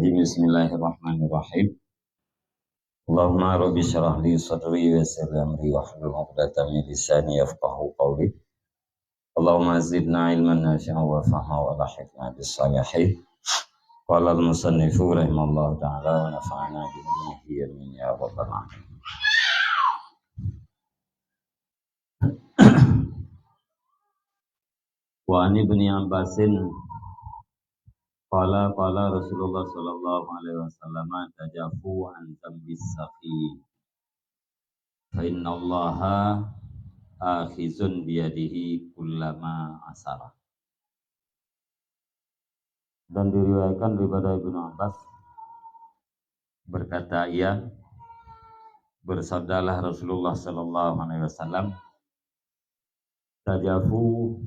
Rajim. Bismillahirrahmanirrahim. Allahumma rabbi syrah li sadri wa yassir li amri wahlul 'uqdatam min lisani yafqahu qawli. Allahumma zidna ilman nafi'an wa fahma wa lahiqna bis salihin. Qala al-musannifu rahimallahu ta'ala wa nafa'ana bi ilmihi amin ya rabbal alamin. Wa an ibni Abbasin qala Rasulullah sallallahu alaihi wasallam tajafu an tambis saqi fa innallaha akhizun biyadihi kullama asara. Dan diriwayatkan daripada Ibnu Abbas berkata ia, bersabdalah Rasulullah sallallahu alaihi wasallam, tajafu,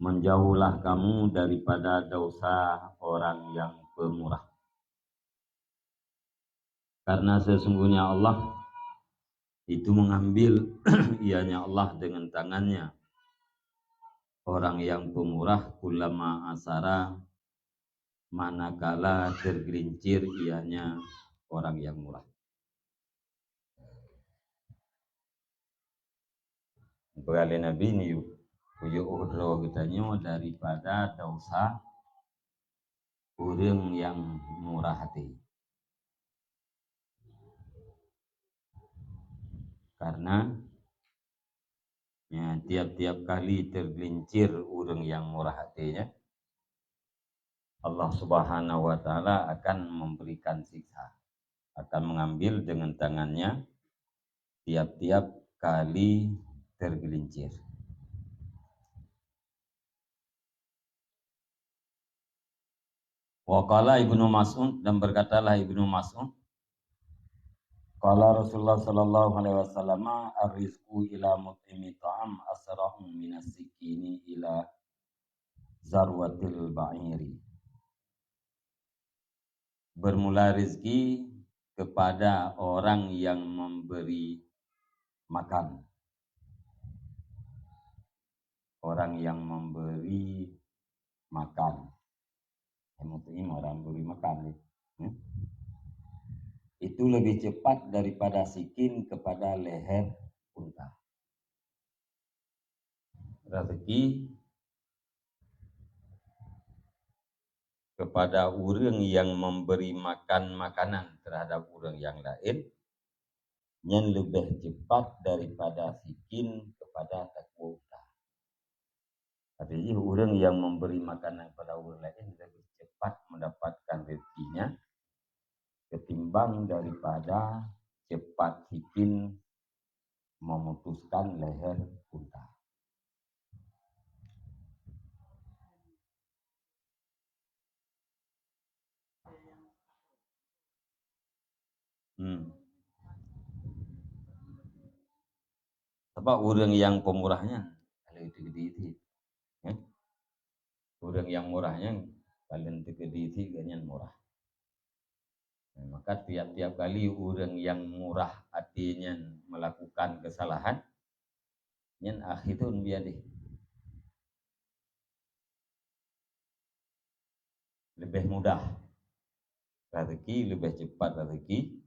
menjauhlah kamu daripada dosa orang yang pemurah, karena sesungguhnya Allah itu mengambil ianya Allah dengan tangannya orang yang pemurah kulama asara, manakala tergelincir ianya orang yang murah. Berkali Nabi ini uyuh kitanya daripada dosa orang yang murah hati, karena ya, tiap-tiap kali tergelincir orang yang murah hatinya, Allah subhanahu wa ta'ala akan memberikan siksa, akan mengambil dengan tangannya tiap-tiap kali tergelincir. Waqala Ibnu Mas'ud, dan berkatalah Ibnu Mas'ud, qala Rasulullah sallallahu alaihi wasallam, ar-rizqu ila mut'imi ta'am asra'u minas sikini ila zarwatil ba'iri. Bermula rezeki kepada orang yang memberi makan. Orang yang memberi makan. Mut'im orang beri makan. Itu lebih cepat daripada sikin kepada leher unta. Rezeki kepada orang yang memberi makan makanan terhadap orang yang lain yang lebih cepat daripada sikin kepada takwa unta. Artinya orang yang memberi makanan kepada orang lain lebih cepat mendapatkan rezekinya ketimbang daripada cepat sikin memutuskan leher unta. Sebab orang yang pemurahnya kalau itu gede, orang yang murahnya kalian tegedi ganyan murah. Maka tiap-tiap kali orang yang murah hatinya melakukan kesalahan, nyen akhirun biadih, lebih mudah rezeki, lebih cepat rezeki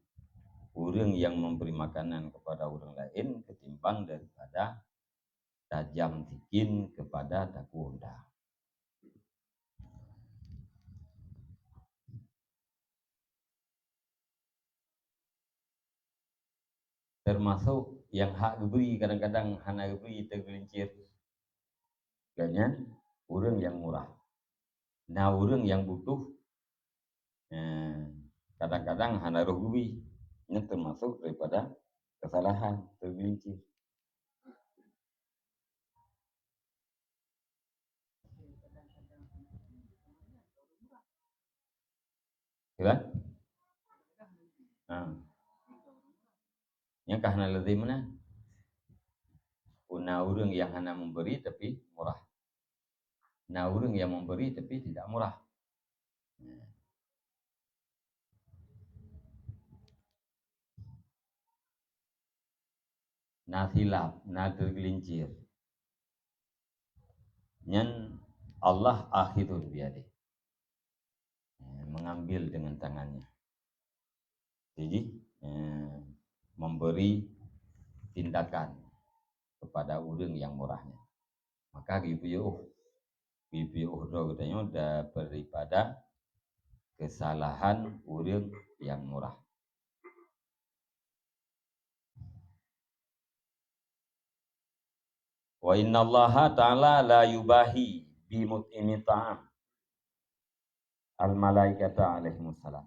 orang yang memberi makanan kepada orang lain ketimbang daripada tajam sikin kepada daku unta. Termasuk yang hak diberi, kadang-kadang hana diberi tergelincir ganyan orang yang murah. Nah orang yang butuh kadang-kadang hana rugi. Ini termasuk daripada kesalahan tergelincir. Ya? Yang kahana lebih mana? Una orang yang hana memberi tapi murah. Nah orang yang memberi tapi tidak murah. Nah hilap, nah tergelincir. Nyen Allah akhirun biadih. mengambil dengan tangannya. Jadi memberi tindakan kepada urang yang murahnya. Maka gipiuh katanya udah daripada kesalahan urang yang murah. Wa innallaha ta'ala la yubahi bi mut'imi ta'am al malaikata alaihimussalam.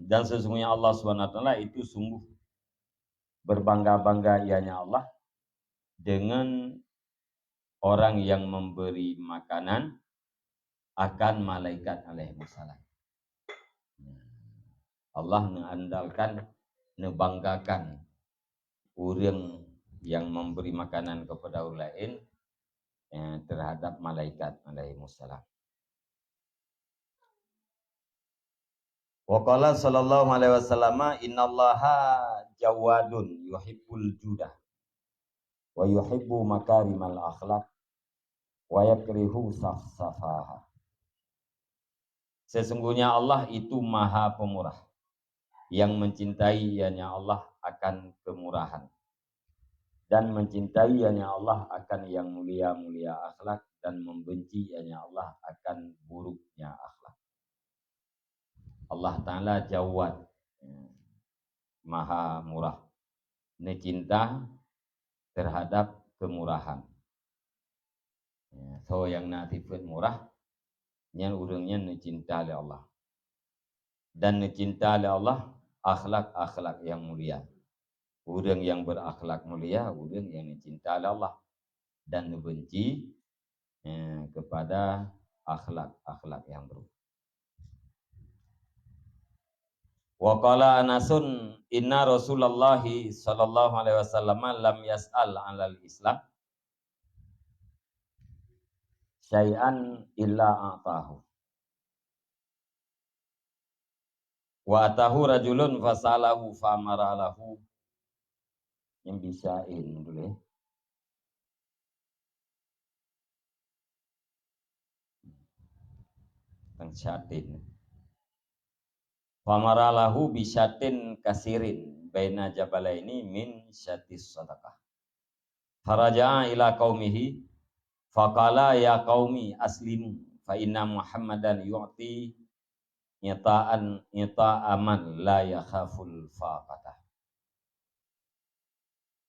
Dan sesungguhnya Allah SWT itu sungguh berbangga-bangga ianya Allah dengan orang yang memberi makanan akan malaikat alaihimussalam. Allah mengandalkan, nebanggakan orang yang memberi makanan kepada orang lain terhadap malaikat alaihimussalam. Wa qala sallallahu alaihi wasallam innallaha jawadun yuhibbul judah wa yuhibbu makarimal akhlaq wa yakrihu safsafaha. Sesungguhnya Allah itu maha pemurah yang mencintai ianya Allah akan kemurahan dan mencintai ianya Allah akan yang mulia-mulia akhlak dan membenci ianya Allah akan buruknya akhlak. Allah Ta'ala Jawad, maha murah, cinta terhadap kemurahan. So yang natifat murah yang urangnya cinta oleh Allah dan cinta oleh Allah akhlak-akhlak yang mulia. Urang yang berakhlak mulia, urang yang cinta oleh Allah dan benci kepada akhlak-akhlak yang buruk. Wa qala Anasun inna Rasulullah sallallahu alaihi wasallam lam yas'al 'alal Islam syai'an illa a'tahu. Wa atahu rajulun fasalahu famara lahu yang bisain dulu ya. Tang syatin. Famara lahu bisyatin kasirin baina jabalaini min syatis sadaqah. Faraja'a ila qaumihi faqala ya qaumi aslimu fa inna Muhammadan yu'ti ita'aman la yakhaful faqatah.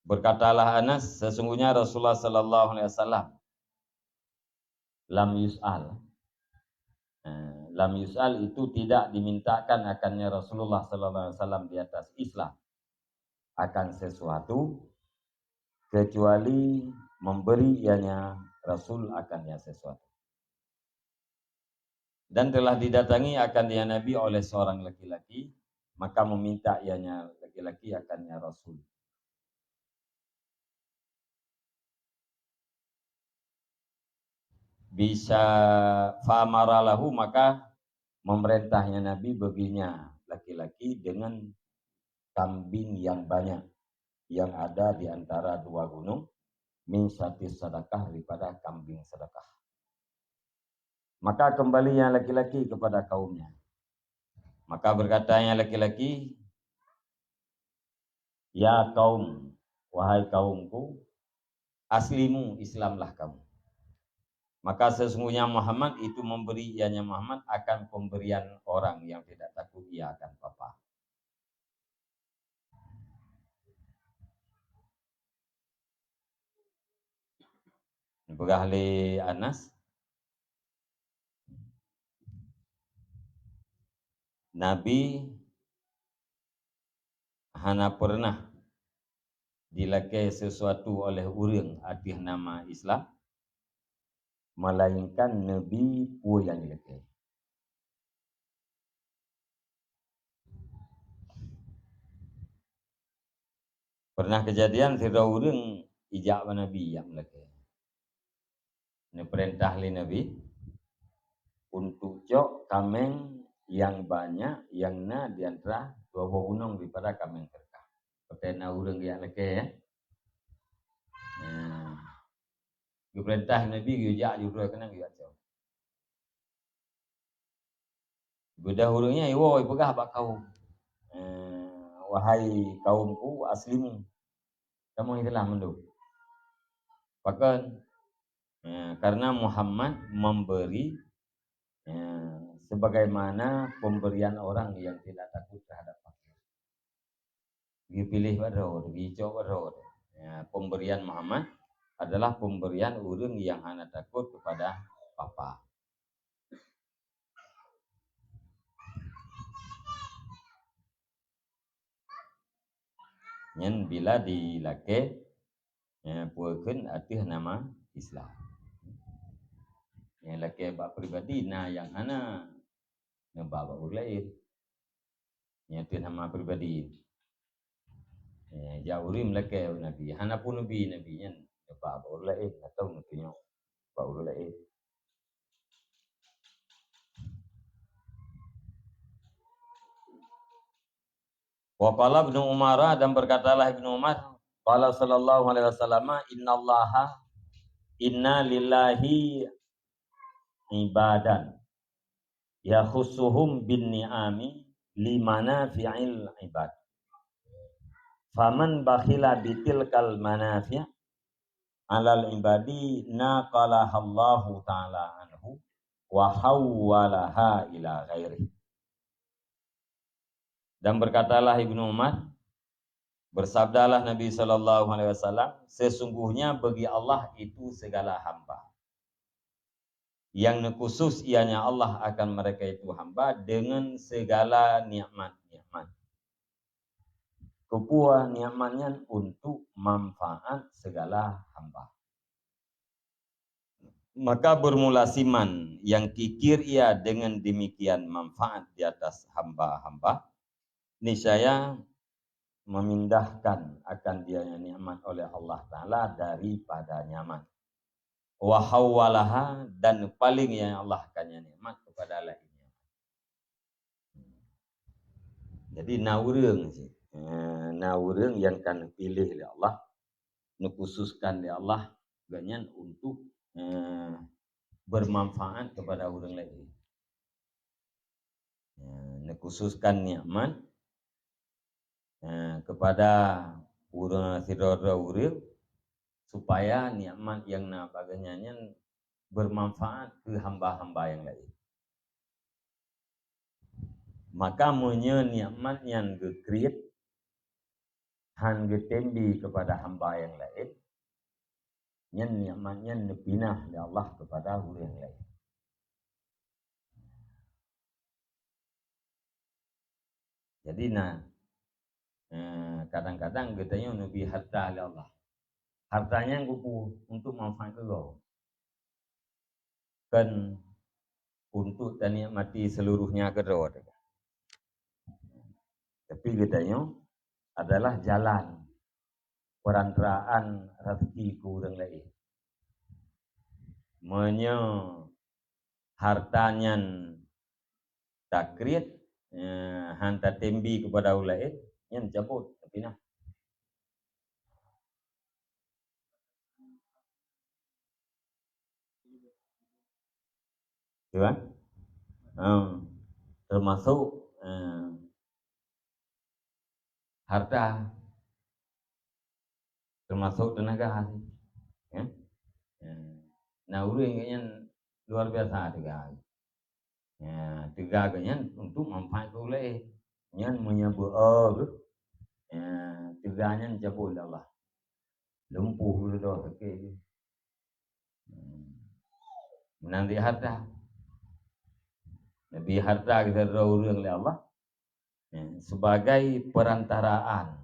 Berkatalah Anas, sesungguhnya Rasulullah sallallahu alaihi wasallam lam yus'al itu tidak dimintakan akannya Rasulullah sallallahu alaihi wasallam di atas Islam akan sesuatu kecuali memberi ianya Rasul akannya sesuatu. Dan telah didatangi akan dia Nabi oleh seorang laki-laki, maka meminta ianya laki-laki akannya Rasul. Bisa famaralahu, maka memerintahnya Nabi baginya laki-laki dengan kambing yang banyak yang ada di antara dua gunung min syatis sedekah daripada kambing sedekah. Maka kembalinya laki-laki kepada kaumnya. Maka berkatanya laki-laki, ya kaum, wahai kaumku, aslimu, Islamlah kamu. Maka sesungguhnya Muhammad itu memberi ianya Muhammad akan pemberian orang yang tidak takut ia akan apa-apa. Begahli Anas, Nabi hana pernah dilakai sesuatu oleh urang atih nama Islam, melainkan Nabi pun yang dilakai. Pernah kejadian sira urang ijak Nabi yang dilakai. Ini perintah li Nabi untuk jok kameng yang banyak yang na di antara dua gunung daripada kameng terkah. Pertena urang yang dilakai ya. Perintah Nabi ijak juga kena ijak jauh. Beda hurungnya iwo ipegah bak kau. Wahai kaumku aslimu. Kamu itulah mendu. Bahkan karena Muhammad memberi sebagaimana pemberian orang yang tidak takut terhadap fakir. Dipilih baru, dicoba baru. Pemberian Muhammad adalah pemberian orang yang hanya takut kepada papa. Yang bila dilake puakeun atih nama Islam. Yang lake bak pribadi nah yang hana ngebawa lain. Yang itu nama pribadi. Jaurim lake nabi, hana pun nabi yang ngebawa lain atau nutunya bawa lain. Wa qala Ibnu Umar dan berkatalah Ibnu Umar, qala sallallahu alaihi wasallam, inna lillahi ibadan yakhusuhum bin ni'ami limana fi'il ibad. Faman bakhila bitilkal manafi' alal ibadi naqalahallahu ta'ala anhu wa hawwalaha ila ghairi. Dan berkatalah Ibnu Umar, bersabdalah Nabi sallallahu alaihi wasallam, sesungguhnya bagi Allah itu segala hamba. Yang khusus ianya Allah akan mereka itu hamba dengan segala nikmat-nikmat. Kepua nikmatnya untuk manfaat segala hamba. Maka bermula siman yang kikir ia dengan demikian manfaat di atas hamba-hamba. Niscaya memindahkan akan dia nikmat oleh Allah Ta'ala daripada nyaman. Wahawalaha dan paling yang Allah akannya nikmat kepada lainnya. Jadi naurung sih. Naurung yang kan pilih oleh Allah, dikhususkan oleh Allah ganyan untuk bermanfaat kepada orang lain. Dikhususkan nikmat kepada orang orang supaya nikmat yang bagainya bermanfaat ke hamba-hamba yang lain. Maka munye nikmat yang gekreat han getembi kepada hamba yang lain, nyen nikmatnya nepinah oleh Allah kepada orang yang lain. Jadi kadang-kadang katanya nabi harta oleh Allah. Hartanya ngupu untuk manfaat kau. Kan untuk dan nikmati seluruhnya kedua. Tapi katanya adalah jalan perantaraan rezeki ke orang lain. Menye hartanya takrit hantar tembi kepada orang lain yang cabut tapi nah. Ya, termasuk harta, termasuk tenaga. Ya. Nah, urangnya luar biasa tiga. Ya, tiga kanya untuk manfaat oleh yang menyebut tiganya cabut Allah. Lumpuh itu okey. Nanti harta. Nabi harta kita orang oleh Allah sebagai perantaraan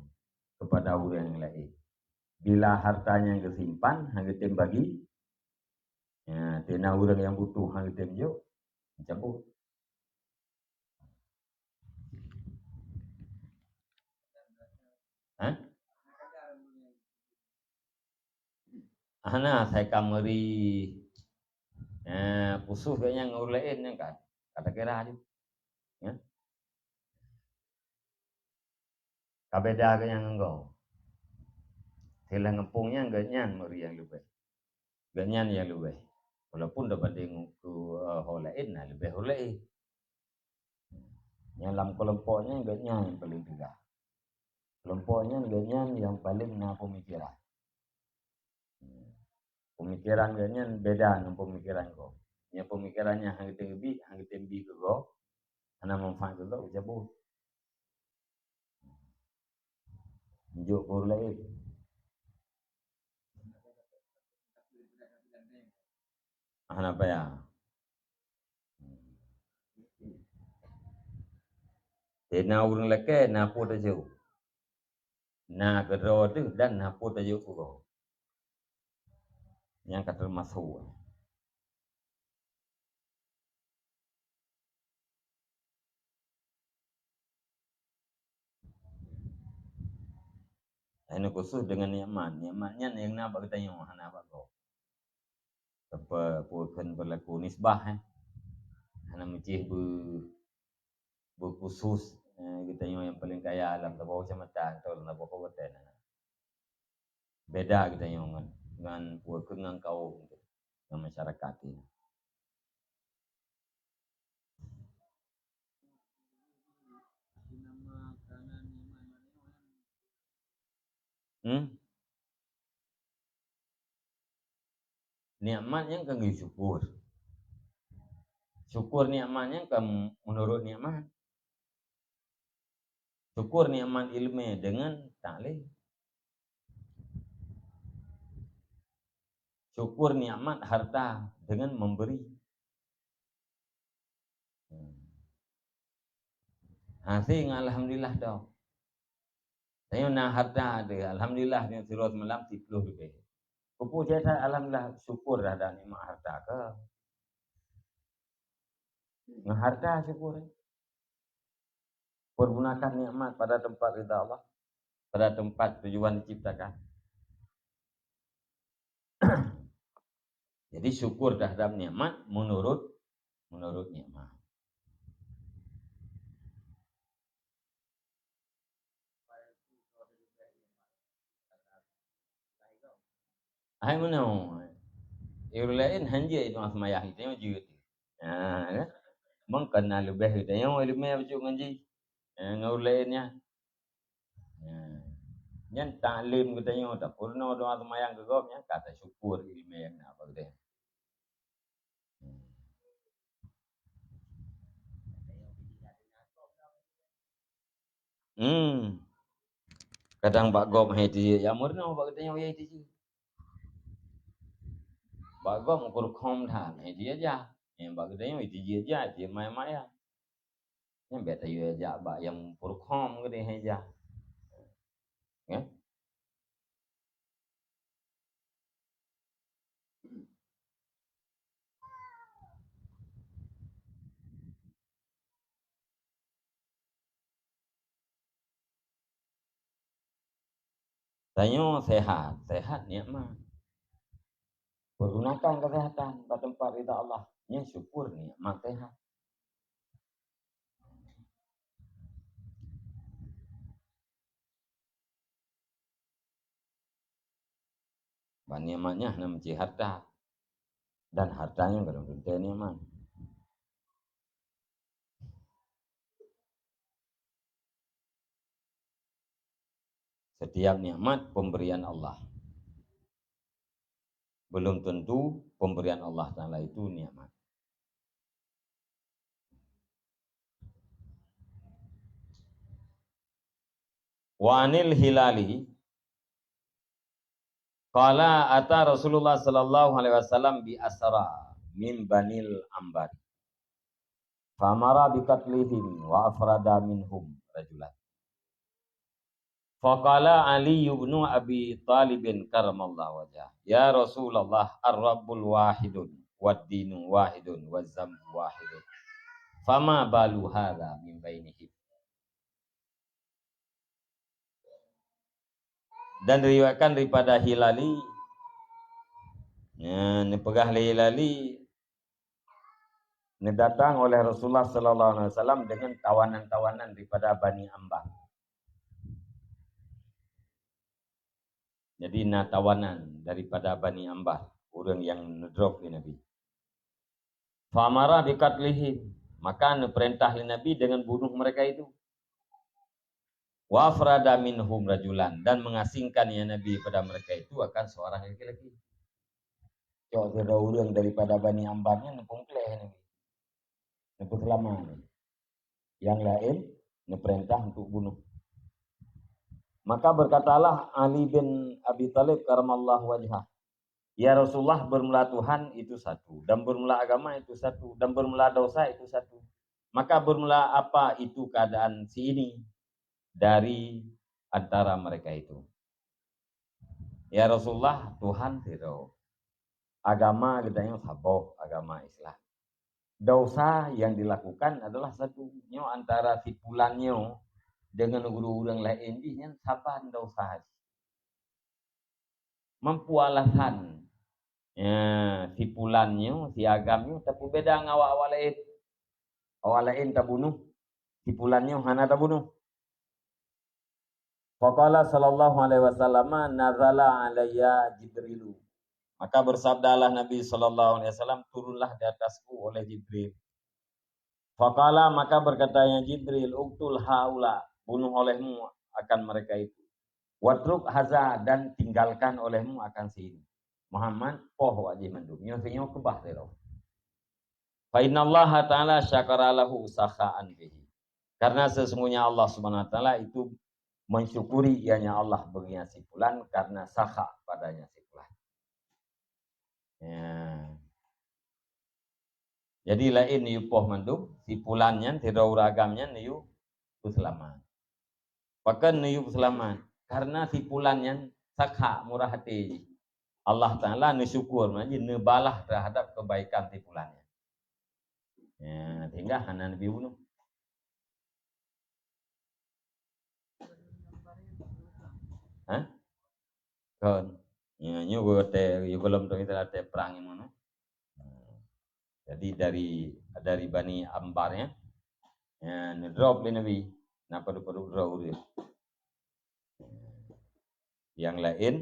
kepada orang yang lain. Bila hartanya yang kesimpan, hang kita bagi, tina orang yang butuh hang kita jo, cabut. Ana saya kamari pusuh kayaknya ngurlain yang kan, kata kira aja. Ya. Kabeda kayaknya enggak. Sila ngepungnya ganyan meri yang lebih. Ganyan yang lebih. Walaupun dapat tengok ke holain nah lebih holain. Yang dalam kelompoknya agaknya yang paling tegak. Kelompoknya agaknya yang paling na pemikiran. Pemikiran agaknya beda dengan pemikiran kau. Yang pemikirannya hang tembi ke kau. Ana manfaat juga ucapun. Tunjuk kur lain. Apa ya? Na urang leke na po ta jauh. Na kedua tu dan na po ta jauh ko. Yang kata masuk. Ini khusus dengan nikmat. Nikmatnya yang nak kita yang mana apa kau. Apa pun berlaku nisbah Hana mecih berkhusus kita yang paling kaya alam tak bawa camatan atau tak bawa kabupaten. Beda kita yang dengan dengan kau dengan masyarakat ini. Nikmat yang kan syukur. Syukur nikmatnya kan menurut nikmat. Syukur nikmat ilmu dengan ta'lim. Syukur nikmat harta dengan memberi. Hasil alhamdulillah tau. Saya nak harta ada, alhamdulillah dengan surat malam 10 lebih. Kupu jasa alhamdulillah syukur dah ada nikmat harta ke. Dengan harta syukur. Pergunakan nikmat pada tempat ridha Allah, pada tempat tujuan diciptakan. Jadi syukur terhadap nikmat menurut nikmat. Hai mana? Orang lain hanya itu asmayah itu yang jujur. Mengkena lebih itu yang lebih macam ngaji. Ngau lainnya. Yang taklim kita yang tak purna doa semayang kegopnya kata syukur ilmu yang apa gitu. Kadang Pak Gop hati ya murna Pak kita yang hati. Pak Gop ukur kom dah hati aja. Yang Pak kita yang hati aja dia maya. Yang beta you aja Pak yang ukur kom gitu aja. Ya. Tanya sehat nikmat. Pergunakan kesehatan pada tempat ridha Allah. Yang syukur nikmat sehat. Nikmatnya hanya mencari harta. Dan hartanya kalau tentu nikmat. Setiap nikmat pemberian Allah. Belum tentu pemberian Allah Ta'ala itu nikmat. Wa anil hilali qala ata Rasulullah sallallahu alaihi wasallam bi asra min banil ambar. Famara bi qatlihim wa afrada minhum rajulan. Faqala Ali ibn Abi Talib karamallahu wajhah. Ya Rasulullah ar-rabbul wahidun wad-dinu wahidun waz-zambu wahidun. Fama balu hadza min bainihim. Dan diriwayatkan daripada Hilali. Ini pegah Hilali ini datang oleh Rasulullah sallallahu alaihi wasallam dengan tawanan-tawanan daripada Bani Ambar. Jadi tawanan daripada Bani Ambar, orang yang ngedrop di Nabi. Famara bikatlihim, Maka perintah Nabi dengan bunuh mereka itu. Wa afrada minhum rajulan, dan mengasingkan ya Nabi pada mereka itu akan seorang laki-laki. Cok ada orang daripada Bani Ambarnya nepung keleh Nabi. Nepung selama. Yang lain perintah untuk bunuh. Maka berkatalah Ali bin Abi Thalib karamallahu wajhah, ya Rasulullah, bermula Tuhan itu satu, dan bermula agama itu satu, dan bermula dosa itu satu. Maka bermula apa itu keadaan si ini dari antara mereka itu? Ya Rasulullah, Tuhan tidak. Agama katanya saboh, agama Islam. Dosa yang dilakukan adalah satunya antara tipulannya dengan guru-guru yang lain yang saban dosa. Mampu alasan ya, tipulannya, si agamnya tapi beda ngawak awal lain. Awal lain tak bunuh, tipulannya hana tak bunuh. Faqala sallallahu alaihi wasallam, nazala alayya Jibrilu. Maka bersabdalah Nabi sallallahu alaihi wasallam, turunlah di atasku oleh Jibril. Faqala, maka berkatanya Jibril, uktul haula, bunuh olehmu akan mereka itu. Watruk haza, dan tinggalkan olehmu akan sini. Muhammad poh wajib mendung. Nyonya kebah dero. Fa innallaha ta'ala syakara lahu sakha'an bihi. Karena sesungguhnya Allah Subhanahu wa taala itu mensyukuri ianya Allah baginya si fulan karena sakha padanya si fulan. Ya. Jadi lain niu poh manduk si fulannya tidak uragamnya niu selamat. Bahkan niu selamat karena si fulannya sakha murah hati. Allah Taala syukur jadi nebalah terhadap kebaikan si fulannya. Ya, sehingga hana nabi bunuh. Hah? Kon. Ya, nyu go te yo kolom to kita te perang mana. Jadi dari Bani Ambarnya ya, drop Nabi na perlu draw dia. Yang lain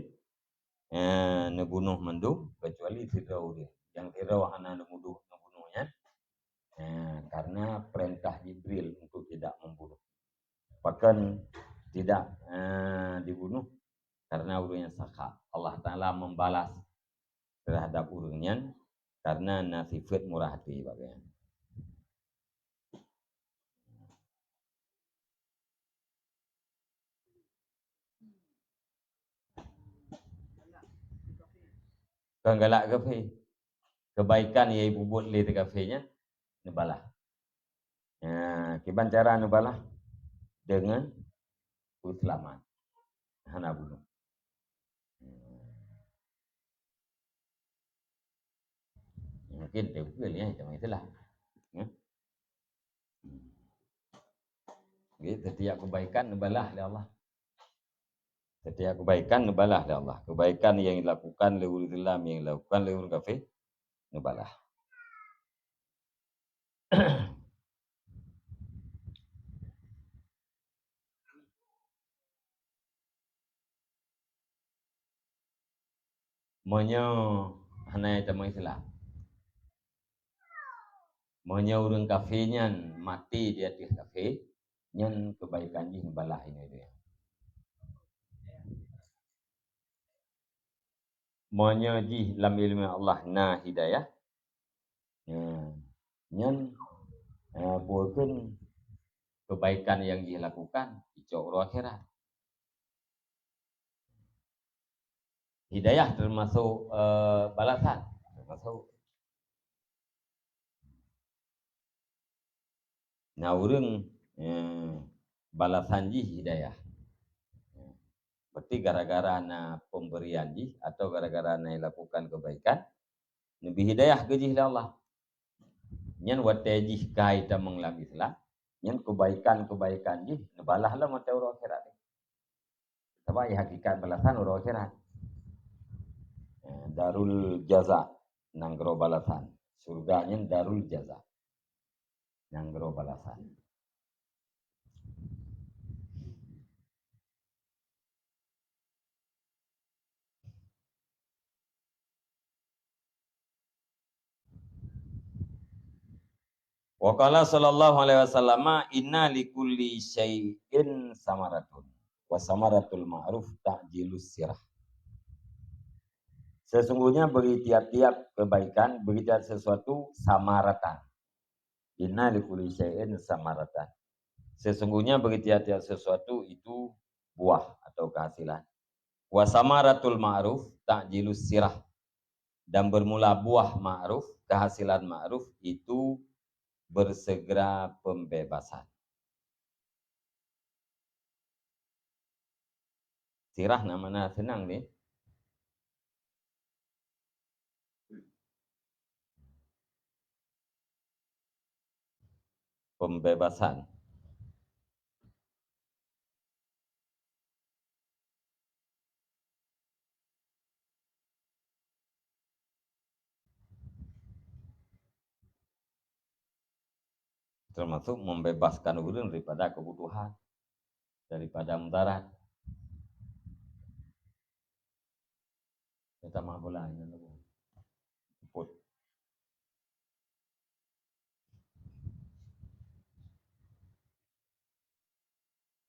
nebunuh mendung kecuali draw dia. Yang draw hana nebunuhnya karena perintah Jibril untuk tidak membunuh. Bahkan tidak dibunuh karena urungnya sakha. Allah Ta'ala membalas terhadap urungnya karena nasifat murah hati bagian. Kenggalak kafe, kebaikan yang ibu buat di kafenya, nebalah. Kiban cara nebalah dengan uslaman, hana bunuh. Mungkin dia ya macam itulah. Setiap kebaikan nebalah oleh Allah. Setiap kebaikan nebalah oleh Allah. Kebaikan yang dilakukan oleh ulul Islam, yang dilakukan oleh ulul kafir, nebalah. Monyo hana macam Islam. Monyo urang kafirnya mati di atas kafir, nyen kebaikan ji nebalah ini dia. Monyo ji lam ilmu Allah na hidayah. Nyen bukan kebaikan yang dilakukan icok akhirat. Hidayah termasuk balasan, termasuk. Nah urang balasan ji hidayah. Berarti gara-gara na pemberian ji atau gara-gara na lakukan kebaikan, nabi hidayah ke ji Allah. Nyen wateji kaita menglam Islam, nyen kebaikan ji nebalah lah mata uro akhirat. Sebab ya hakikat balasan uro akhirat. Darul jaza nanggro balasan. Surganya darul jaza. Nanggro balasan. Wa qala sallallahu alaihi wasallam inna likulli syai'in samaratun wa samaratul ma'ruf ta'jilus sirah. Sesungguhnya bagi tiap-tiap kebaikan, bagi tiap sesuatu samaratan. Inna likulli syai'in samaratan. Sesungguhnya bagi tiap-tiap sesuatu itu buah atau kehasilan. Wa samaratul ma'ruf ta'jilus sirah. Dan bermula buah ma'ruf, kehasilan ma'ruf itu bersegera pembebasan. Sirah namanya senang nih. Pembebasan. Termasuk membebaskan orang daripada kebutuhan, daripada mudarat. Kita mah bola ini.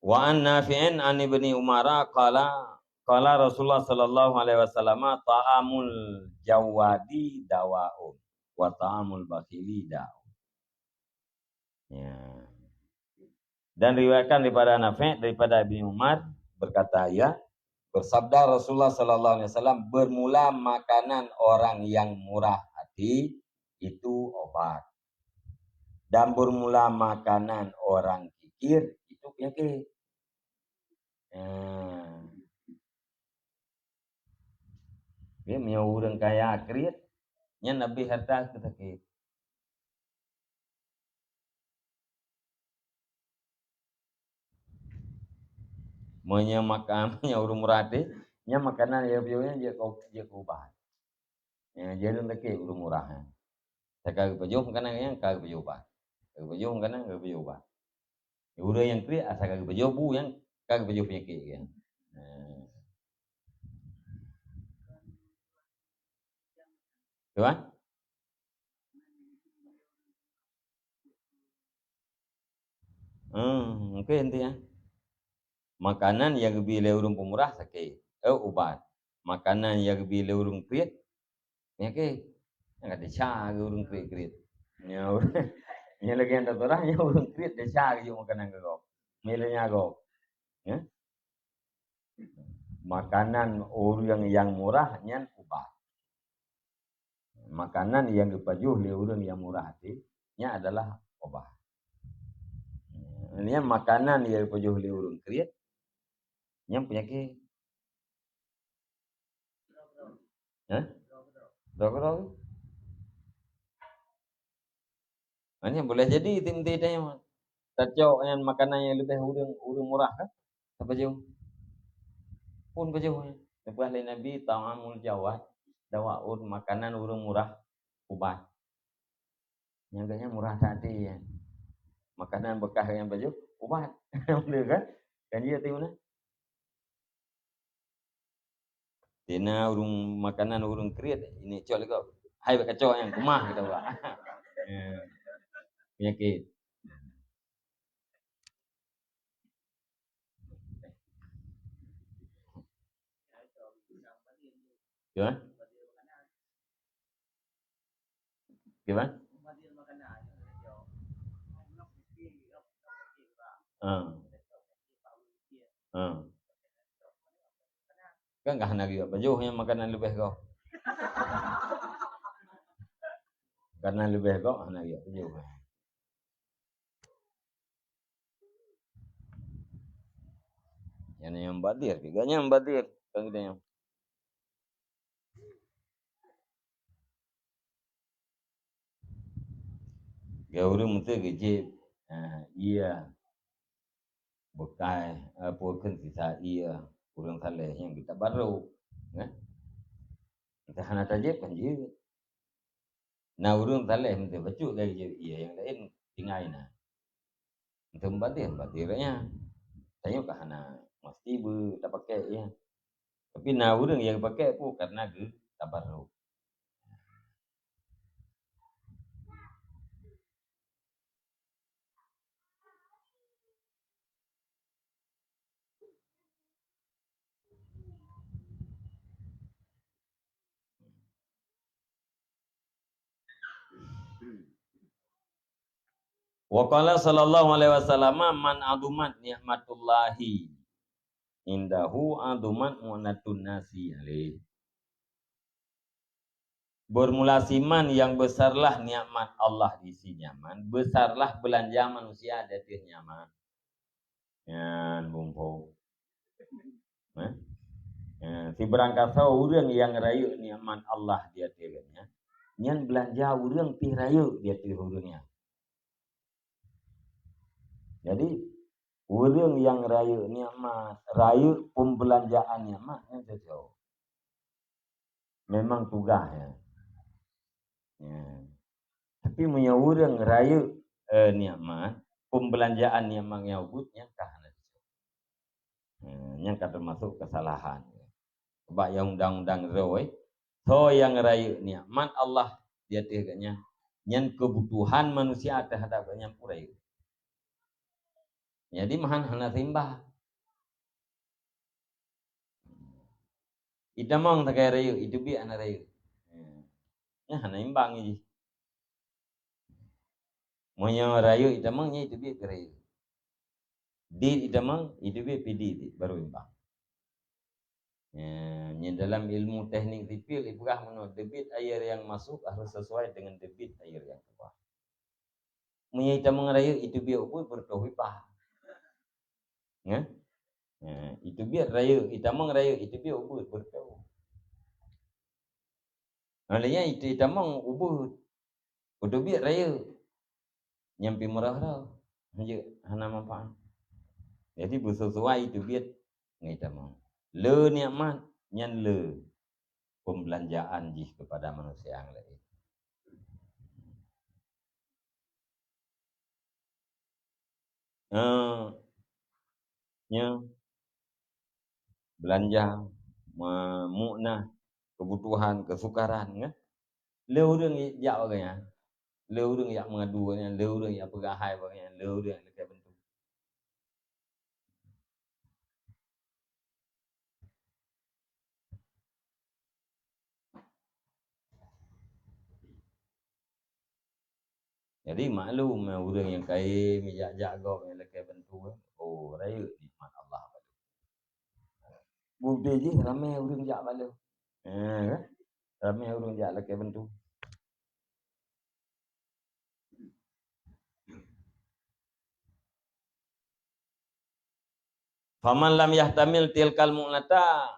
Wa an Nafi'in an Ibni Umar qala Rasulullah sallallahu alaihi wasallam ta'amul jawadi dawa'un wa ta'amul bakhili da'un. Ya. Dan riwayatkan daripada Nafi' daripada Ibni Umar berkata ya, bersabda Rasulullah sallallahu alaihi wasallam, bermula makanan orang yang murah hati itu obat. Dan bermula makanan orang kikir itu penyakit. Dia punya orang kaya akrit, nya nabi harta ketakit. Manya makan, nya urung murade, nya makanan ya bionya dia kubah. Ya jadi takit urung murah. Sekali baju makanan yang kagak baju bah. Kagak baju makanan kagak baju bah. Ya udah yang kri asal kagak baju bu yang kagak baju penyakit kan. Tuan? Mungkin intinya. Makanan yang lebih urung pemurah sakit. Obat. Makanan yang lebih urung krit penyakit. Yang ada syah urung krit. Ya nya lagi yang tertorah nya urung krit de syah yo makanan kagok. Milenya kagok. Ya. Makanan orang yang murah nya obat. Makanan yang dipajuh oleh orang yang murah hatinya adalah obat. Ini makanan yang dipajuh oleh orang kriat, yang penyakit. Dok. Ini boleh jadi tim-timnya yang tercok yang makanan yang lebih orang murah kan? Apa jauh? Pun baju. Lepas Nabi ta'amul jawad, dawaun makanan orang murah obat. Nyangkanya murah tadi ya. Makanan bekas yang baju obat. Boleh kan? Kan dia tahu nah. Dina urung makanan urung kriat ini cok lego. Hai kacau yang kumah kita buat. Penyakit. Gimana? Gimana? Kan enggak hanya juga baju yang makanan lebih kau. Karena lebih kau hanya juga baju. Yang badir, tiganya yang badir. Kan kita yang gauru mesti gejib. Iya. Bukai apa kan sisa iya kurang saleh yang kita baru. Kan? Kita hanya tajib kan je. Nah urung saleh mesti bacu dari iya yang lain tinggal nah. Untuk badirnya. Saya ke hana mesti bu tak pakai ya. Tapi nah urang yang pakai pun karena ke tabarruk. Wa qala sallallahu alaihi wasallam man adumat nikmatullahi indahu adumat mu'natun nasi alaih. Bermula siman yang besarlah nikmat Allah di si nyaman, besarlah belanja manusia ada di nyaman. Yan bumpo. Si berangkat orang yang rayu nikmat Allah dia tiranya. Nyan belanja orang pi rayu dia tirurnya. Jadi orang yang rayu nikmat, rayu pembelanjaan nikmat yang jauh. Memang tugasnya. Ya. Tapi punya orang rayu nikmat, pembelanjaan nikmat yang ubudnya kahana. Yang termasuk kesalahan. Sebab yang undang-undang roy, so yang rayu nikmat Allah dia tiganya, yang kebutuhan manusia terhadap yang rayu. Jadi mahan hana simbah. Ita mong takai rayu, itu bi ana rayu. Ya hana imbang ini. Monya rayu ita mong itu bi rayu. Di ita mong itu bi pidi baru imbang. Ya, dalam ilmu teknik sipil ibrah menurut debit air yang masuk harus sesuai dengan debit air yang keluar. Monya ita mong rayu itu bi ubud bertohipah. Ya? Itu biar rayu, ita mong rayu itu biar ubud bertau. Olehnya itu ita mong ubud, udah biar rayu, nyampi murah raw, hanya hana manfaat. Jadi bersesuai itu biar ita mong. Le nikmat, nyan le pembelanjaan jih kepada manusia yang lain. Nya belanja mu'nah kebutuhan kesukaran ya. Le urang ya bagaya. Le urang ya mengadunya, le urang ya pegahai bagaya, le urang lekai bentuk. Jadi maklum orang yang kaya mijak jago yang lekai bentuk. Oh, rayu nikmat Allah. Bukti je ramai orang jak balik. Ramai orang jak lekai bentuk. Faman lam yahtamil tilkal mu'nata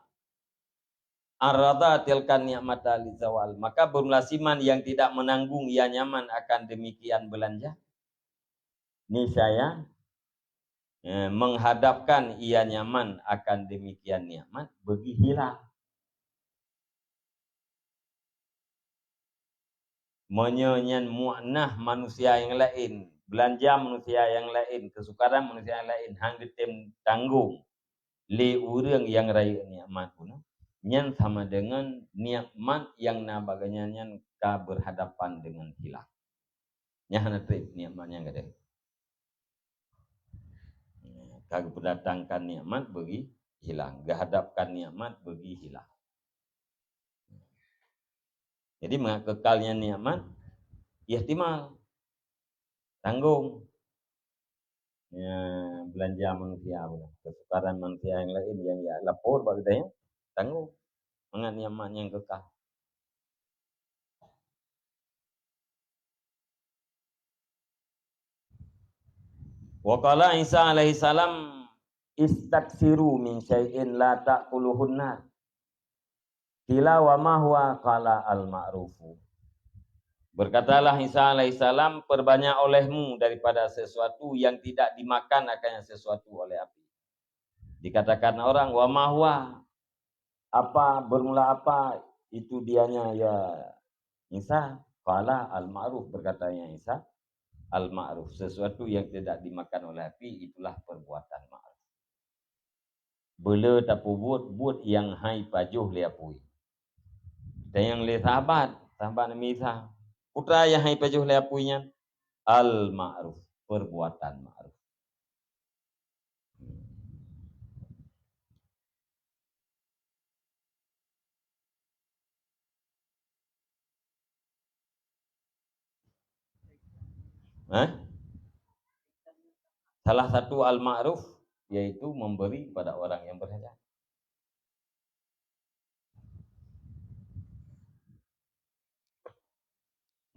arada tilkan ni'mata li zawal. Maka bermulasiman yang tidak menanggung ia nyaman akan demikian belanja. Niscaya menghadapkan ia nyaman akan demikian nikmat bagi hilang. Menyanyian mu'nah manusia yang lain, belanja manusia yang lain, kesukaran manusia yang lain, hang ditem tanggung li urang yang raya nikmat pun. Nyan sama dengan nikmat yang nabaganya nyan ka berhadapan dengan hilang. Nya hana trip nikmatnya gede. Kag berdatangkan nikmat bagi hilang, gahadapkan nikmat bagi hilang. Jadi mengekalnya nikmat ihtimal tanggung ya, belanja manusia kesukaran manusia yang lain yang ya lapor bagainya tanggung mengat nikmat yang kekal. Wa qala Isa alaihi salam istaksiru min syai'in la ta'kuluhun nar. Qila wa ma huwa qala al ma'rufu. Berkatalah Isa alaihissalam, perbanyak olehmu daripada sesuatu yang tidak dimakan akan sesuatu oleh api. Dikatakan orang, wa mahwa, apa, bermula apa, itu dianya ya Isa. Qala al-ma'ruf, berkatanya Isa, al-ma'ruf, sesuatu yang tidak dimakan oleh api, itulah perbuatan ma'ruf. Bela tapu buat yang hai pajuh liapui. Dan yang le sahabat Nabi Isa, putra yang hai pajuh liapuinya, al-ma'ruf, perbuatan ma'ruf. Salah satu al-ma'ruf yaitu memberi pada orang yang berhajat.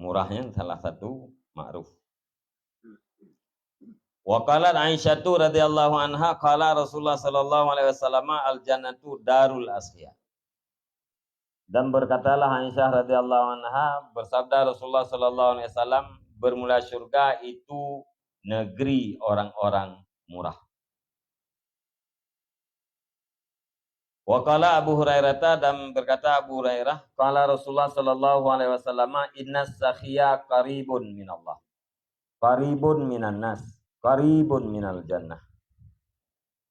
Murahnya salah satu ma'ruf. Wa qalat Aisyah radhiyallahu anha qala Rasulullah sallallahu alaihi wasallam al-jannatu darul asfiya. Dan berkatalah Aisyah radhiyallahu anha, bersabda Rasulullah sallallahu alaihi wasallam, bermula surga itu negeri orang-orang murah. Wa qala Abu Hurairah, dan berkata Abu Hurairah, qala Rasulullah sallallahu alaihi wasallam, innas sakhiya qaribun minallah. Qaribun minan nas. Qaribun minal jannah.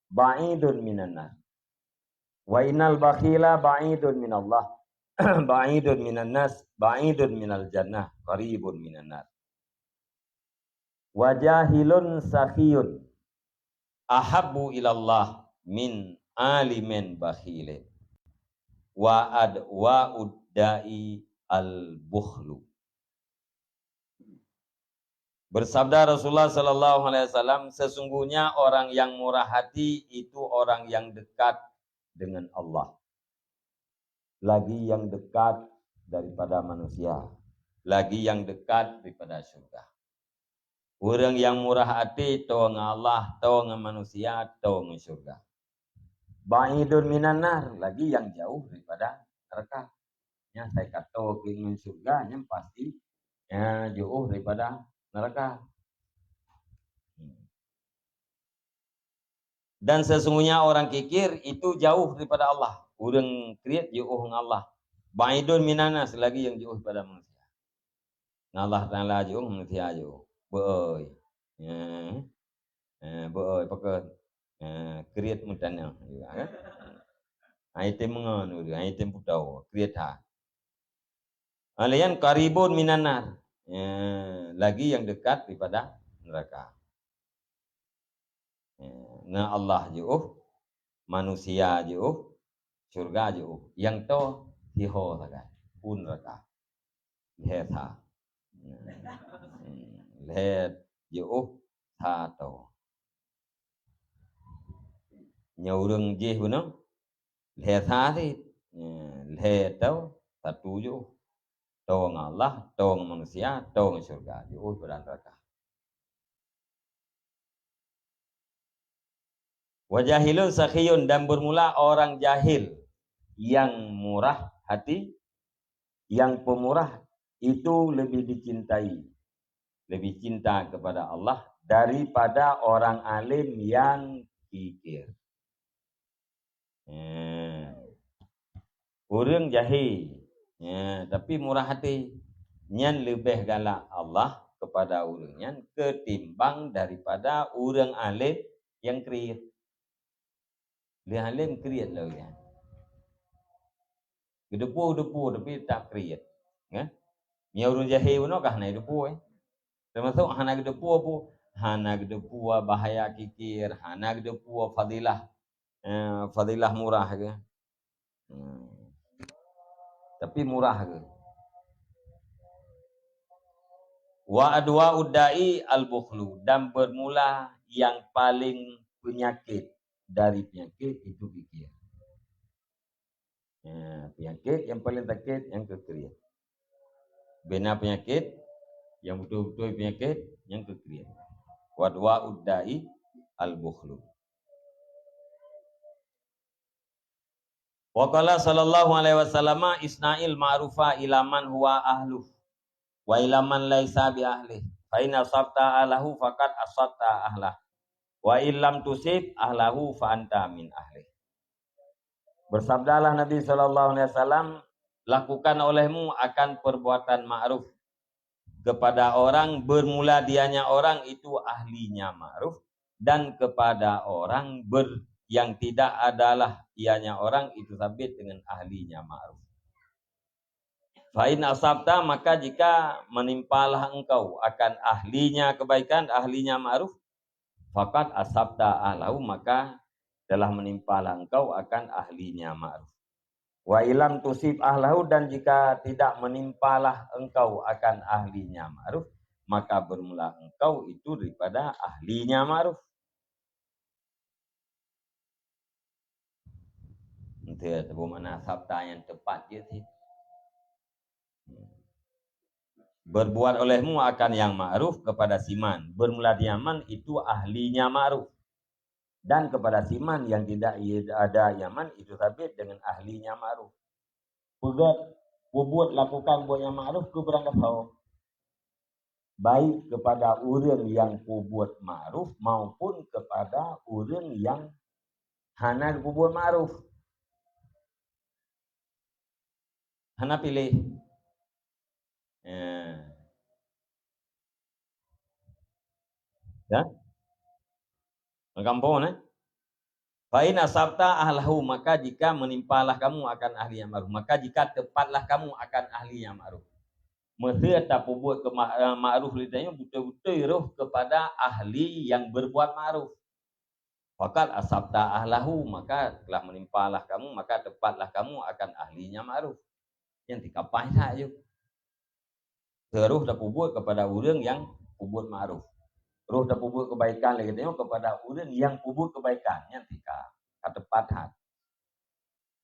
Ba'idun minan nas. Wa innal bakhila ba'idun minallah. Ba'idun minan nas. Ba'idun minal jannah. Qaribun minan nas. Wa jahilun sakhiyun. Ahabbu ilallah min alimin bakhilin. Wa uddai al-bukhlu. Bersabda Rasulullah sallallahu alaihi wasallam, sesungguhnya orang yang murah hati itu orang yang dekat dengan Allah. Lagi yang dekat daripada manusia, lagi yang dekat daripada surga. Orang yang murah hati tahu dengan Allah, tahu dengan manusia, tahu dengan surga. Ba'idun minan nar, lagi yang jauh daripada neraka. Ya, saya kata ingin surga, yang pasti jauh daripada neraka. Dan sesungguhnya orang kikir itu jauh daripada Allah. Orang kriat jauh dengan Allah. Ba'idun minanas, lagi yang jauh daripada manusia. Allah Ta'ala jauh, manusia jauh. Beoi. Beoi pakai kriat mutana. Item mengon, item putau, kriat ha. Alian qaribun minanar. Lagi yang dekat daripada neraka. Nah Allah jauh, manusia jauh, surga jauh. Yang to siho saja, pun neraka. Lihat ha. Lihat jauh ha to. Nyaurung jeh benar. Lihat ha thì lihat to satu jauh. Tahu dengan Allah, tahu dengan manusia, tahu dengan surga, jauh daripada neraka. Wajahilun sakhiyun, dan bermula orang jahil yang murah hati, yang pemurah itu lebih dicintai, lebih cinta kepada Allah daripada orang alim yang kikir. Orang jahil, tapi murah hati, nyan lebih galak Allah kepada orangnya ketimbang daripada orang alim yang kriat. Dia alim kriat lah ya. Gedepu tapi tak kriat. Ya. Ni orang jahil pun kah naik depu Termasuk hana gedepu apa? Hana gedepu bahaya kikir, hana gedepu fadilah. Fadilah murah ke. Tapi murah ke. Wa adwa uddai al-bukhlu, dan bermula yang paling penyakit dari penyakit itu kikir. Penyakit yang paling sakit yang kekirian. Bina penyakit yang betul-betul penyakit yang kekirian. Wa adwa uddai al-bukhlu. Wa qala sallallahu alaihi wasallam, isna'il ma'rufa ila man huwa ahluh wa ila man laisa bi ahlih. Fa in asabta ahlahu faqad asabta ahlah. Wa illam tusib ahlahu fa anta min ahlih. Bersabdalah Nabi sallallahu alaihi wasallam, lakukan olehmu akan perbuatan ma'ruf kepada orang, bermula dianya orang itu ahlinya ma'ruf, dan kepada orang yang tidak adalah ianya orang itu sabit dengan ahlinya ma'ruf. Fa in asabta, maka jika menimpalah engkau akan ahlinya kebaikan, ahlinya ma'ruf, faqad asabta ahlahu, maka telah menimpalah engkau akan ahlinya ma'ruf. Wa ilam tusib ahlahu, dan jika tidak menimpalah engkau akan ahlinya ma'ruf, maka bermula engkau itu daripada ahlinya ma'ruf. Itu mana sabta yang tepat je sih. Berbuat olehmu akan yang ma'ruf kepada siman. Bermula di Yaman itu ahlinya ma'ruf. Dan kepada siman yang tidak ada Yaman itu sabit dengan ahlinya ma'ruf. Buat lakukan buat yang ma'ruf ku beranggap hawa. Baik kepada orang yang buat ma'ruf maupun kepada orang yang hana buat ma'ruf. Hana pilih. Ya? Kampung Fa'in asabta ahlahu, maka jika menimpalah kamu akan ahli yang ma'ruf, maka jika tepatlah kamu akan ahli yang ma'ruf. Mesti tak buat ke ma'ruf lidahnya betul-betul roh kepada ahli yang berbuat ma'ruf. Fakat asabta ahlahu, maka telah menimpalah kamu, maka tepatlah kamu akan ahlinya ma'ruf. Yang dikapai saja. Terus tak buat kepada orang yang buat ma'ruf. Roh tak buat kebaikan lagi tengok kepada orang yang buat kebaikan yang tepat hat.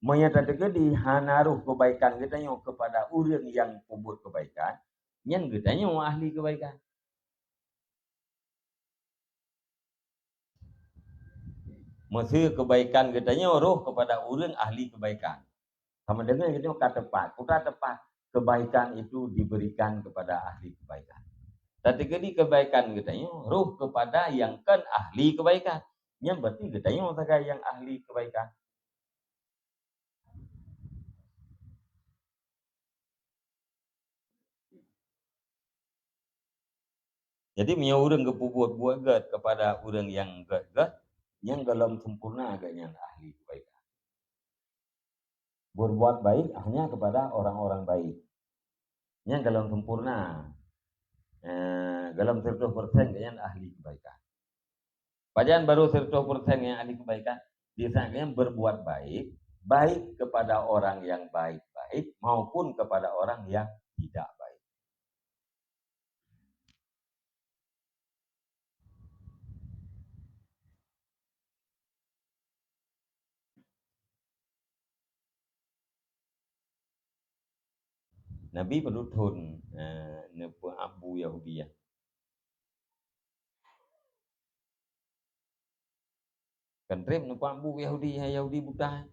Menyatakan di hanaruh kebaikan kita yang kepada orang yang buat kebaikan, yang kita yang ahli kebaikan. Mesti kebaikan kita yang roh kepada orang ahli kebaikan. Sama dengan kita kata tepat, kata tepat kebaikan itu diberikan kepada ahli kebaikan. Tapi kebaikan kita yang roh kepada yang kan ahli kebaikan. Yang berarti kita yang ahli kebaikan. Jadi punya orang buat kepada orang yang yang dalam sempurna agaknya ahli kebaikan. Berbuat baik hanya kepada orang-orang baik. Yang dalam sempurna, dalam 100% yang ahli kebaikan. Padahal baru 100% yang ahli kebaikan. Disangkanya berbuat baik, baik kepada orang yang baik-baik maupun kepada orang yang tidak baik. Nabi berutun nepu Abu Yahudiyah. Kentrip nepu Abu Yahudi buta.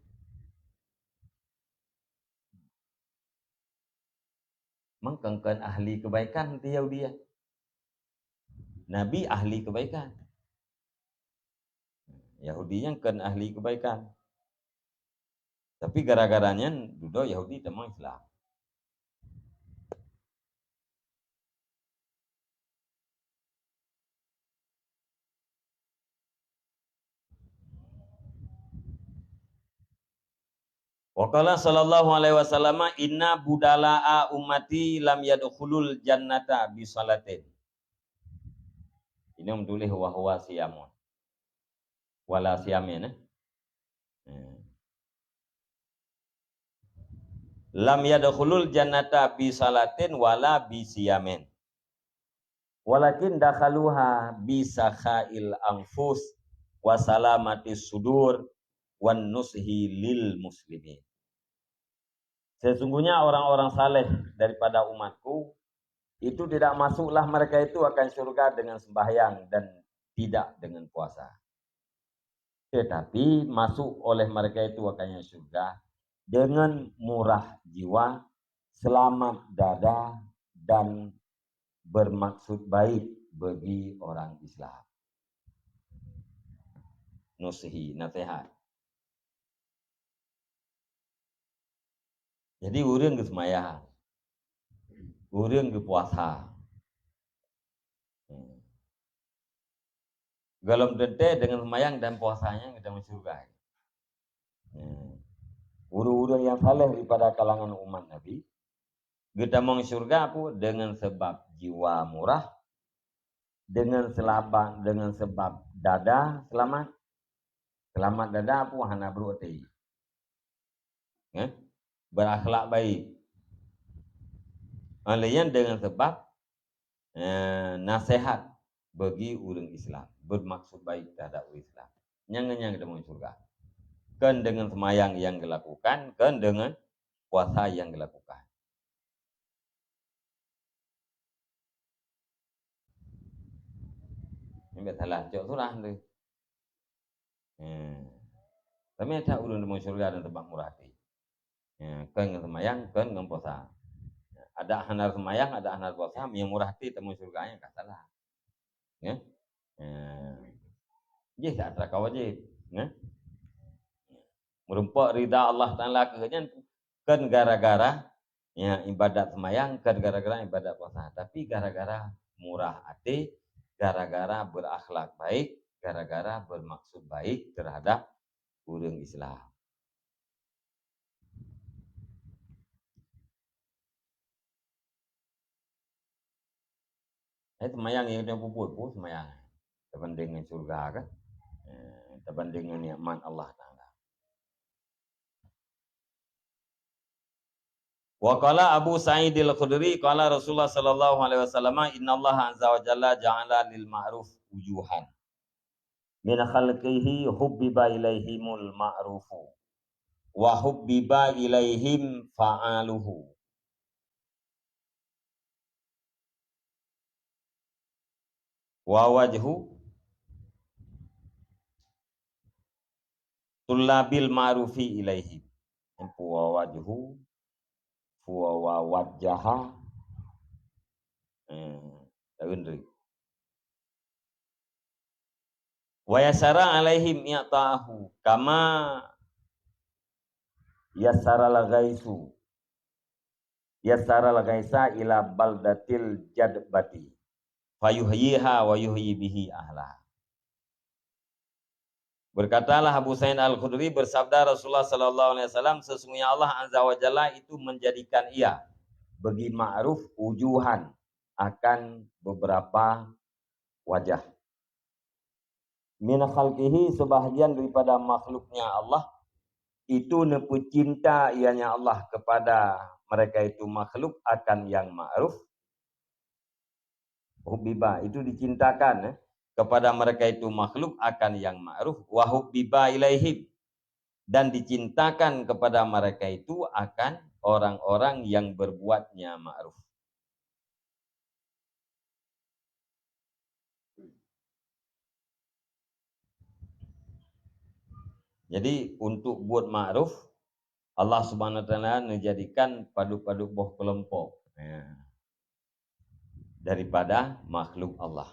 Mengkengkan ahli kebaikan dia Yahudi. Nabi ahli kebaikan. Yahudi yang kan ahli kebaikan. Tapi gara-garanya duduk Yahudi temang Islam. Waqala sallallahu alaihi wasallam inna budala'a ummati lam yadkhulul jannata bi salatin. Ini menulis wa huwa siyamun. Wala siyamin. Lam yadkhulul jannata bi salatin wala bi siyamin. Walakin dakhaluha bi sakhail anfus wa salamatis sudur wan nushi lil muslimin. Sesungguhnya orang-orang saleh daripada umatku itu tidak masuklah mereka itu akan surga dengan sembahyang dan tidak dengan puasa. Tetapi masuk oleh mereka itu akan surga dengan murah jiwa, selamat dada dan bermaksud baik bagi orang Islam. Nusihi, nasihat. Jadi orang ke semaya, orang ke puasa. Galam tete dengan semayang dan puasanya kita masuk surga. Uru-uru yang saleh daripada kalangan umat Nabi, kita mau surga apa? Dengan sebab jiwa murah, dengan sebab dada selamat. Selamat dada apa? Hana berhati. Berakhlak baik. Lain dengan sebab nasihat bagi orang Islam, bermaksud baik terhadap orang Islam. Yang kita mau surga. kan dengan semayang yang dilakukan, kan dengan puasa yang dilakukan. Ini salah cok surah tu. Tapi ada ulun di surga dan tempat murah hati. Kan dengan semayang, kan dengan puasa. Ada hanar semayang, ada hanar puasa, yang murah hati temu surganya enggak salah. Ya. Jadi tak teraka wajib. Ya. Merumpak rida Allah Ta'ala kan gara-gara ya ibadat semayang, kan gara-gara ibadat puasa. Tapi gara-gara murah hati, gara-gara berakhlak baik, gara-gara bermaksud baik terhadap orang Islam. Semayang yang dia puput pun semayang. Terbanding dengan surga kan? Terbanding dengan nikmat Allah Ta'ala. Wa qala Abu Sa'id al-Khudri qala Rasulullah sallallahu alaihi wasallam innallaha azza wa jalla ja'ala lil ma'ruf wujuhan min khalqihi hubbiba ilaihimul ma'rufu wa hubbiba ilaihim fa'aluhu wa wajhu tullabil ma'rufi ilaihim wa wajhu wa wajjaha wa yasara alaihim i'ta'ahu kama yasara al-ghaisa ila baldatil jadbati fayuhyiha wa yuhyi bihi ahla. Berkatalah Abu Sa'id al-Khudri, bersabda Rasulullah sallallahu alaihi wasallam, sesungguhnya Allah azza wa jalla itu menjadikan ia bagi ma'ruf wujuhan akan beberapa wajah. Min khalqihi, sebahagian daripada makhluknya Allah itu nepu cinta ianya Allah kepada mereka itu makhluk akan yang ma'ruf. Hubbiba itu dicintakan kepada mereka itu makhluk akan yang ma'ruf, wa hubbiba ilaihim, dan dicintakan kepada mereka itu akan orang-orang yang berbuatnya ma'ruf. Jadi untuk buat ma'ruf, Allah Subhanahu wa taala menjadikan padu-padu boh kelompok daripada makhluk Allah.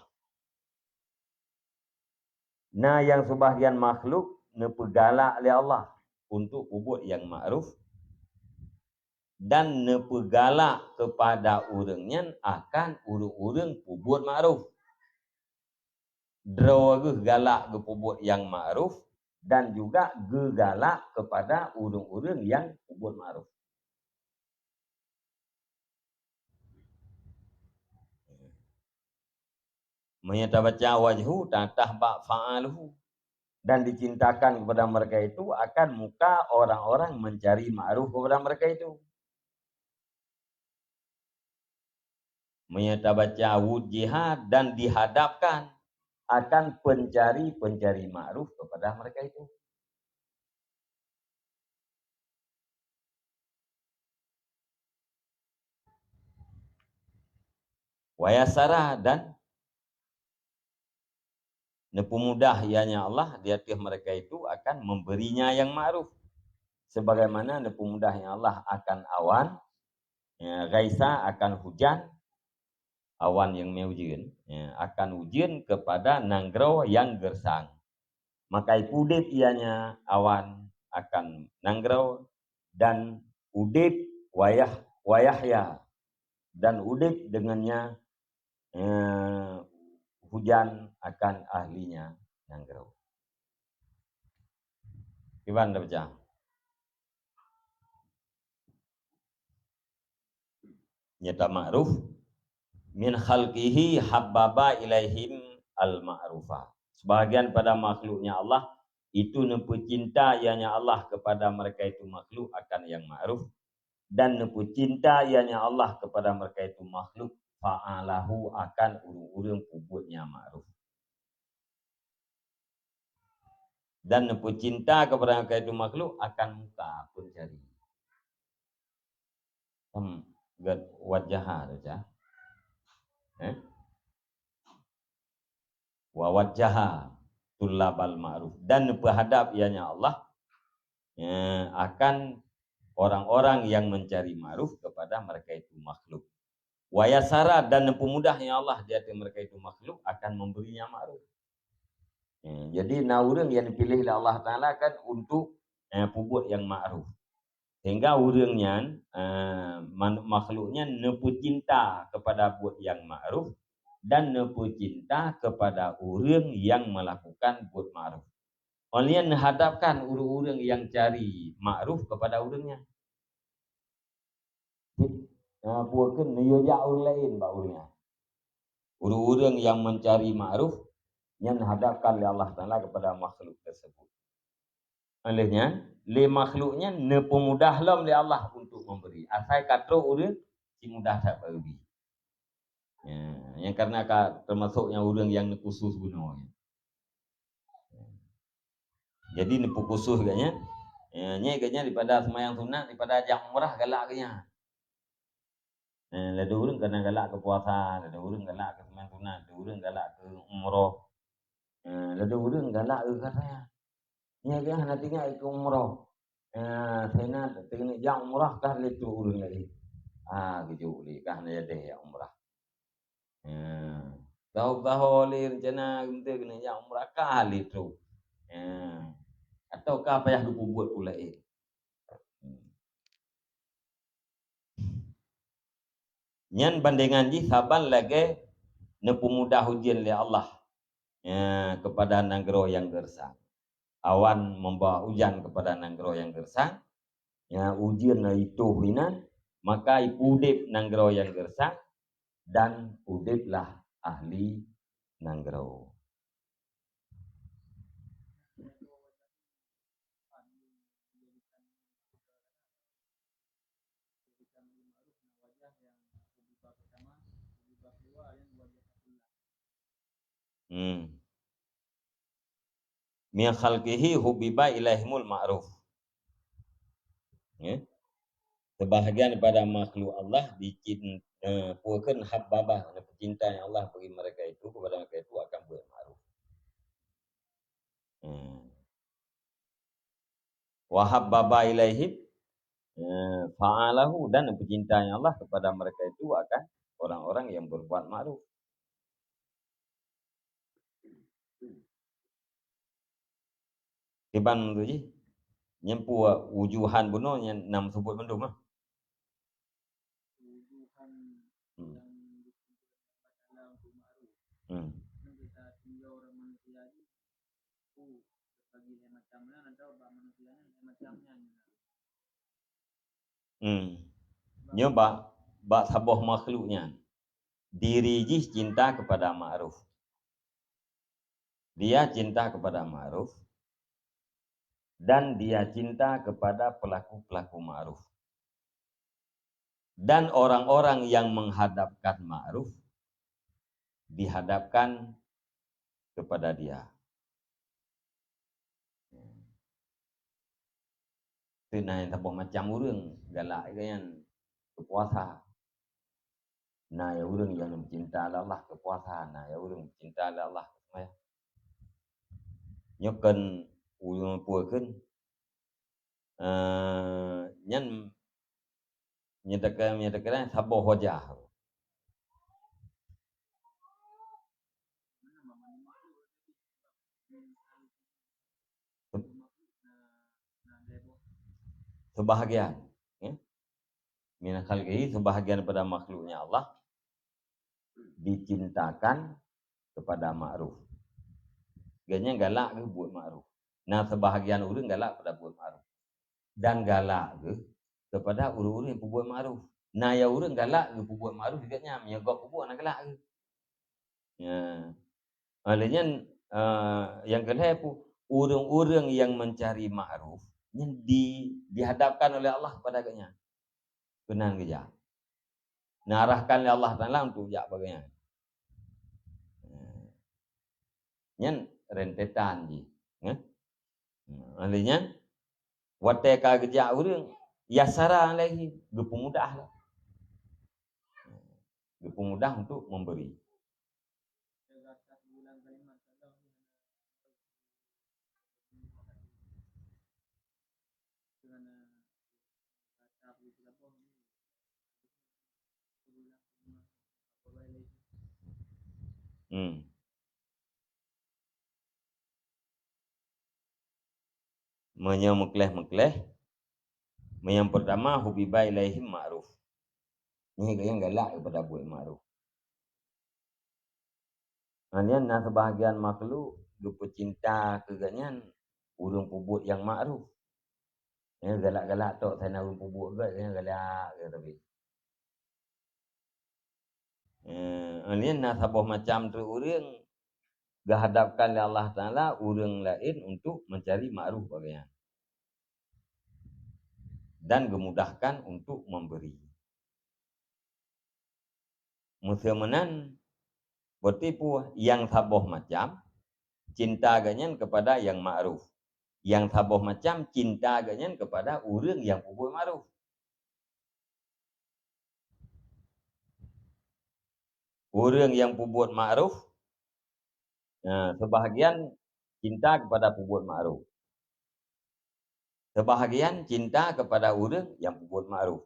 Nah, yang sebahagian makhluk nepegalak oleh Allah untuk buat yang ma'ruf dan nepegalak kepada orangnya akan urang-urang buat ma'ruf. Draw galak ke buat yang ma'ruf dan juga gegalak kepada urang-urang yang buat ma'ruf. Menyatabaca wajhu tatah ba fa'aluhu, dan dicintakan kepada mereka itu akan muka orang-orang mencari ma'ruf kepada mereka itu. Menyatabaca wujihad, dan dihadapkan akan pencari-pencari ma'ruf kepada mereka itu. Wayasara, dan nepu mudah ianya Allah di atas mereka itu akan memberinya yang ma'ruf. Sebagaimana nepu mudahnya Allah akan awan, ghaisa akan hujan, awan yang meujeun, akan hujan kepada nanggro yang gersang. Maka udip ianya awan akan nanggro, dan udip wayahya, dan udip dengannya hujan akan ahlinya nanggro. Gimana baca? Nyata ma'ruf min khalqihi habbaba ilaihim al-ma'rufa. Sebahagian pada makhluknya Allah itu nempu cinta ianya Allah kepada mereka itu makhluk akan yang ma'ruf, dan nempu cinta ianya Allah kepada mereka itu makhluk fa'alahu akan urung-urung puputnya ma'ruf. dan nepu cinta kepada mereka itu makhluk akan muka pun cari. Wajah saja. Wa wajah tulabal ma'ruf, dan berhadap ianya Allah akan orang-orang yang mencari ma'ruf kepada mereka itu makhluk. Wa yasara, dan pemudahnya Allah di hati mereka itu makhluk akan memberinya ma'ruf. Jadi urang yang dipilih oleh Allah Ta'ala kan untuk puput yang ma'ruf. Sehingga urangnya makhluknya nepu cinta kepada buat yang ma'ruf dan nepu cinta kepada orang yang melakukan buat ma'ruf. Oleh menghadapkan orang-orang yang cari ma'ruf kepada orangnya. Bukan nyoyak orang lain mbak orangnya. Orang-orang yang mencari ma'ruf yang menghadapkan oleh Allah Ta'ala kepada makhluk tersebut. Olehnya, le makhluknya ne pemudah lam oleh Allah untuk memberi. Asal kata orang si mudah tak beri. Yang karena termasuknya orang yang khusus gunanya. Jadi ne khusus katanya. Katanya daripada semayang sunat, daripada ajak umrah galak katanya. Ada orang kena galak ke puasa, ada orang galak ke semayang sunat, ada orang galak ke umrah. Ada orang galak ke katanya. Ni kan nantinya ke umrah. Saya nak tengok yang umrah kah letu urang lagi. Kejuk li kah na jadi yang umrah. Tahu li rencana kita kena yang umrah kah letu. Atau kah payah du buat pula Nyan bandingan ji saban lagi nepemudah ujian li Allah kepada nanggro yang gersang. Awan membawa hujan kepada nanggro yang gersang. Ujian itu hinan, maka udip nanggro yang gersang dan udiplah ahli nanggro. Min khalqihi hubiba ilaihimul ma'ruf. Sebahagian daripada makhluk Allah puakan habbabah, cinta yang Allah bagi mereka itu kepada mereka itu akan buat ma'ruf. Wa habbaba ilaihim fa'alahu, dan cinta yang Allah kepada mereka itu akan orang-orang yang berbuat ma'ruf. Tiban tu je. Nyempu wujuhan bunuh yang nam sebut mendung lah. Nyoba bak sabuh makhluknya. Diri ji cinta kepada ma'ruf. Dia cinta kepada ma'ruf. Dan dia cinta kepada pelaku-pelaku ma'ruf. Dan orang-orang yang menghadapkan ma'ruf dihadapkan kepada dia. Itu yang tak macam orang galak kan kepuasa. Nah ya orang yang mencinta Allah kepuasa. Nah ya orang mencinta Allah semaya. Nyokan ulun puakeun nyan nyatakan sabuh wajah. Sebahagian min khalqihi, sebahagian pada makhluknya Allah dicintakan kepada ma'ruf. Ganya galak ke buat ma'ruf. Nah sebahagian orang galak pada buat ma'ruf. Dan galak ke kepada orang-orang yang buat ma'ruf. Nah ya orang galak ke buat ma'ruf juga menyegok buat nak galak ke. Olehnya yang kedua orang-orang yang mencari ma'ruf yang dihadapkan oleh Allah pada ganya. Benar kerja. Narahkan oleh Allah Ta'ala untuk jak bagainya. Nyan rentetan ji. Artinya watai ka gejak urang yasara alaihi gepemudah lah. Gepemudah untuk memberi. Menyemekleh-mekleh. Yang pertama hubiba ilaihim ma'ruf. Ini yang galak kepada buat ma'ruf. Hanya nah sebahagian makhluk lupa cinta keganyan urung pubut yang ma'ruf. Yang galak-galak tok saya nak urung pubut ke yang galak ke tapi. Ini nah sabah macam tu urang dihadapkan oleh Allah Taala urang lain untuk mencari ma'ruf bagian. Dan memudahkan untuk memberi. Muslimanan bertipu yang sabah macam cinta ganyan kepada yang ma'ruf. Yang sabah macam cinta ganyan kepada orang yang pubut ma'ruf. Orang yang pubut ma'ruf sebahagian cinta kepada pubut ma'ruf. Sebahagian cinta kepada orang yang pubut ma'ruf.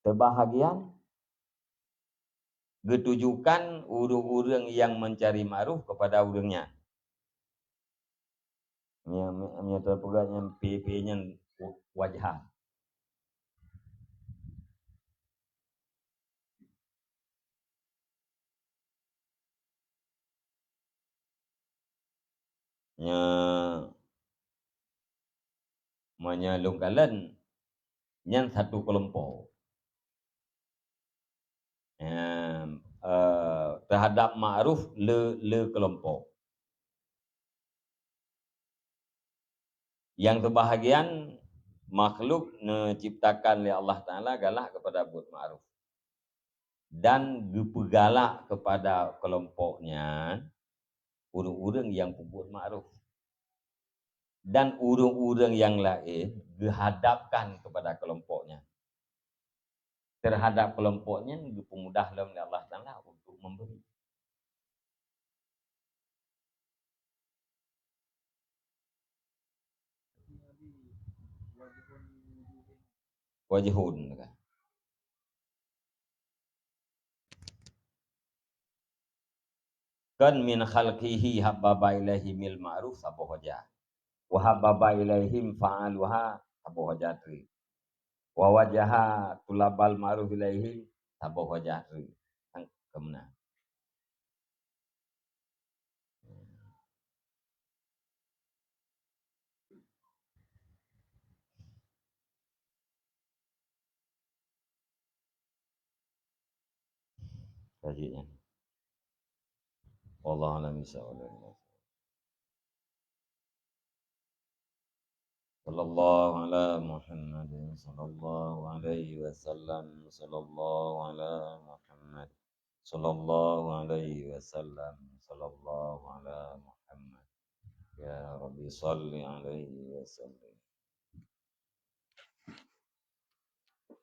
Sebahagian getujukan orang-orang yang mencari ma'ruf kepada orangnya. Nya terpegangnya PP-nya wajah. Nya menyalungkalan yang satu kelompok. Terhadap ma'ruf le kelompok. Yang sebahagian makhluk diciptakan oleh Allah Ta'ala galak kepada buat ma'ruf. Dan gepegalak kepada kelompoknya urang-urang yang buat ma'ruf. Dan urang-urang yang lain dihadapkan kepada kelompoknya. Terhadap kelompoknya dipermudah oleh Allah Ta'ala untuk memberi. Wajihun kan min khalqihi habbaba ilaihimil ma'ruf sabuh wajah wa habbaba ilaihim fa'aluha sabuh wajah tri wa wajaha tulabal ma'ruf ilaihim sabuh wajah tri kemana tajiknya wallahu a'lam bishawab. Sallallahu ala Muhammadin sallallahu alaihi wasallam sallallahu ala Muhammad sallallahu alaihi wasallam sallallahu ala Muhammad ya Rabbi salli alaihi wasallam.